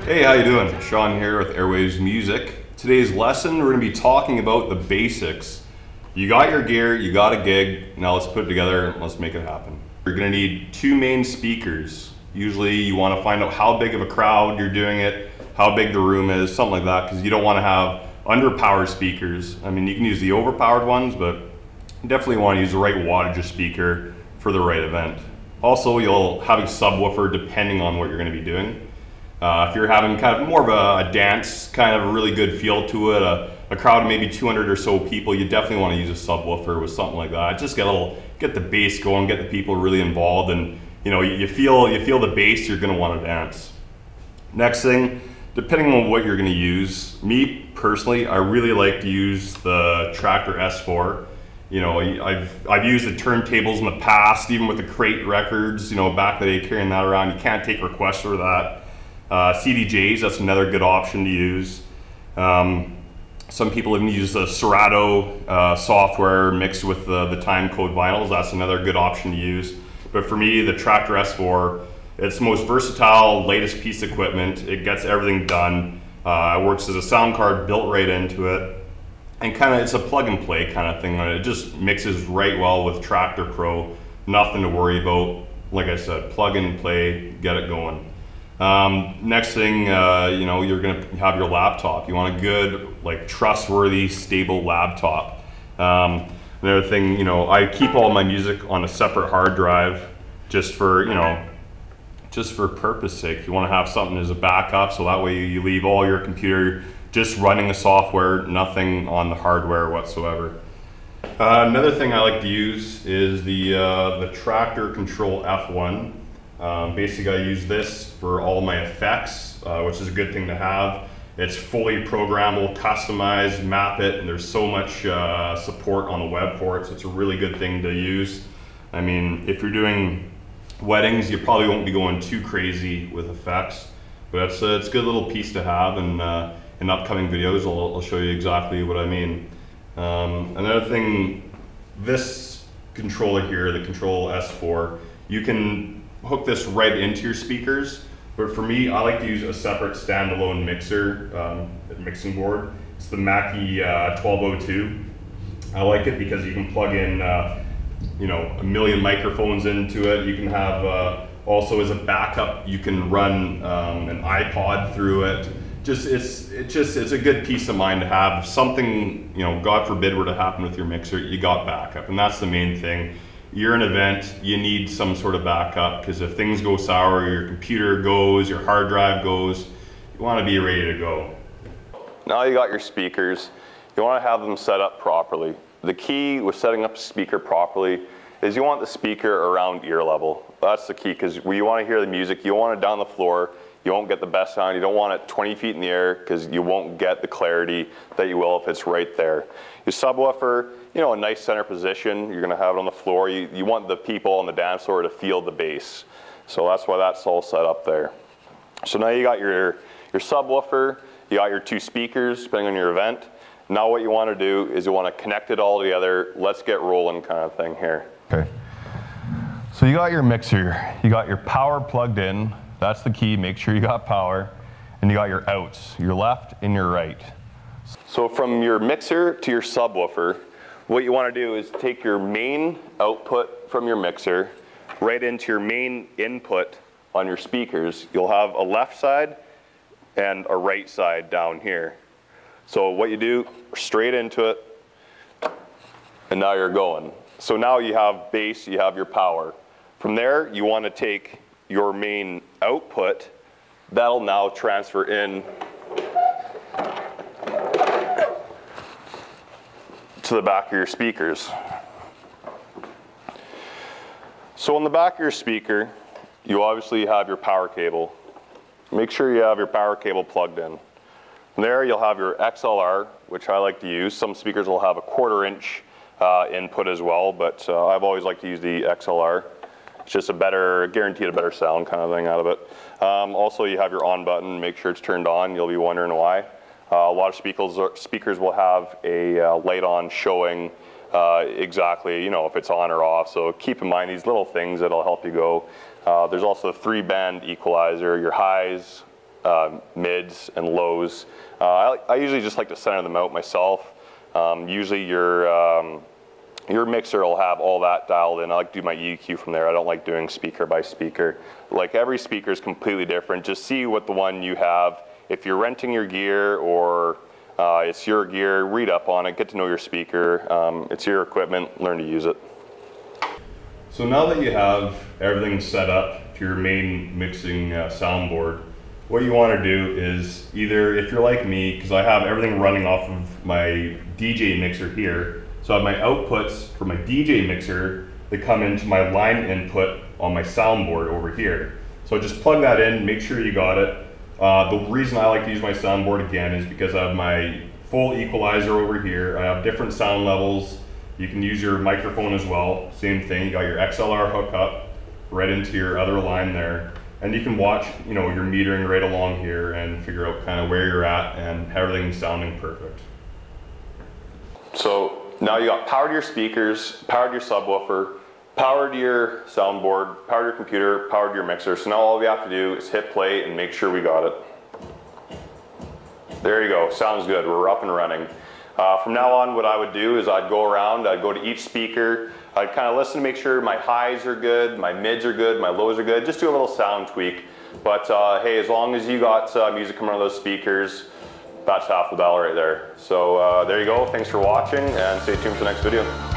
Hey, how you doing? Sean here with Airwaves Music. Today's lesson, we're going to be talking about the basics. You got your gear, you got a gig, now let's put it together and let's make it happen. You're going to need two main speakers. Usually you want to find out how big of a crowd you're doing it, how big the room is, something like that, because you don't want to have underpowered speakers. I mean, you can use the overpowered ones, but you definitely want to use the right wattage of speaker for the right event. Also, you'll have a subwoofer depending on what you're going to be doing. If you're having kind of more of a dance, kind of a really good feel to it, a crowd of maybe 200 or so people, you definitely want to use a subwoofer with something like that. Just get the bass going, get the people really involved, and you feel the bass, you're going to want to dance. Next thing, depending on what you're going to use, me personally, I really like to use the Tractor S4. I've used the turntables in the past, even with the crate records. Back in the day, carrying that around, you can't take requests for that. CDJs, that's another good option to use. Some people even use the Serato software mixed with the time code vinyls. That's another good option to use. But for me, the Tractor S4, it's the most versatile, latest piece of equipment. It gets everything done. It works as a sound card built right into it. And it's a plug and play kind of thing. It just mixes right well with Tractor Pro. Nothing to worry about. Like I said, plug and play, get it going. Next thing, you're going to have your laptop. You want a good, trustworthy, stable laptop. Another thing, I keep all my music on a separate hard drive just for purpose sake. You want to have something as a backup, so that way you leave all your computer just running the software, nothing on the hardware whatsoever. Another thing I like to use is the Tractor Control F1. Basically, I use this for all my effects, which is a good thing to have. It's fully programmable, customized, map it, and there's so much support on the web for it, so it's a really good thing to use. I mean, if you're doing weddings, you probably won't be going too crazy with effects, but it's a good little piece to have, and in upcoming videos, I'll show you exactly what I mean. Another thing, this controller here, the Control S4, you can hook this right into your speakers, but for me, I like to use a separate standalone mixer, mixing board. It's the Mackie 1202. I like it because you can plug in, a million microphones into it. You can have, also as a backup, you can run an iPod through it. It's a good peace of mind to have. If something, God forbid, were to happen with your mixer, you got backup, and that's the main thing. You're an event, you need some sort of backup, because if things go sour, your computer goes, your hard drive goes, you want to be ready to go. Now you got your speakers, you want to have them set up properly. The key with setting up a speaker properly is you want the speaker around ear level. That's the key, because you want to hear the music, you want it down the floor, you won't get the best sound. You don't want it 20 feet in the air, because you won't get the clarity that you will if it's right there. Your subwoofer, a nice center position. You're going to have it on the floor. You want the people on the dance floor to feel the bass. So that's why that's all set up there. So now you got your subwoofer, you got your two speakers, depending on your event. Now what you want to do is you want to connect it all together. Let's get rolling kind of thing here. Okay. So you got your mixer. You got your power plugged in. That's the key, make sure you got power. And you got your outs, your left and your right. So from your mixer to your subwoofer, what you want to do is take your main output from your mixer right into your main input on your speakers. You'll have a left side and a right side down here. So what you do, straight into it, and now you're going. So now you have bass, you have your power. From there, you want to take your main output, that'll now transfer in to the back of your speakers. So on the back of your speaker, you obviously have your power cable. Make sure you have your power cable plugged in. From there, you'll have your XLR, which I like to use. Some speakers will have a 1/4 inch input as well, but I've always liked to use the XLR. It's just guaranteed a better sound kind of thing out of it. Also, you have your on button. Make sure it's turned on. You'll be wondering why. A lot of speakers will have a light on showing exactly, if it's on or off. So keep in mind these little things that'll help you go. There's also a 3-band equalizer. Your highs mids and lows. I usually just like to center them out myself. Usually your mixer will have all that dialed in. I like to do my EQ from there. I don't like doing speaker by speaker. Like every speaker is completely different. Just see what the one you have. If you're renting your gear or it's your gear, read up on it, get to know your speaker. It's your equipment, learn to use it. So now that you have everything set up to your main mixing soundboard, what you want to do is either, if you're like me, because I have everything running off of my DJ mixer here, so I have my outputs for my DJ mixer that come into my line input on my soundboard over here. So just plug that in, make sure you got it. The reason I like to use my soundboard again is because I have my full equalizer over here. I have different sound levels. You can use your microphone as well. Same thing, you got your XLR hookup right into your other line there. And you can watch, you know, your metering right along here and figure out kind of where you're at and everything's sounding perfect. So now you got power to your speakers, power to your subwoofer, power to your soundboard, power to your computer, power to your mixer. So now all we have to do is hit play and make sure we got it. There you go, sounds good, we're up and running. From now on, what I would do is I'd go around, I'd go to each speaker, I'd kind of listen to make sure my highs are good, my mids are good, my lows are good, just do a little sound tweak. But hey, as long as you got music coming out of those speakers, that's half the battle right there. So there you go, thanks for watching and stay tuned for the next video.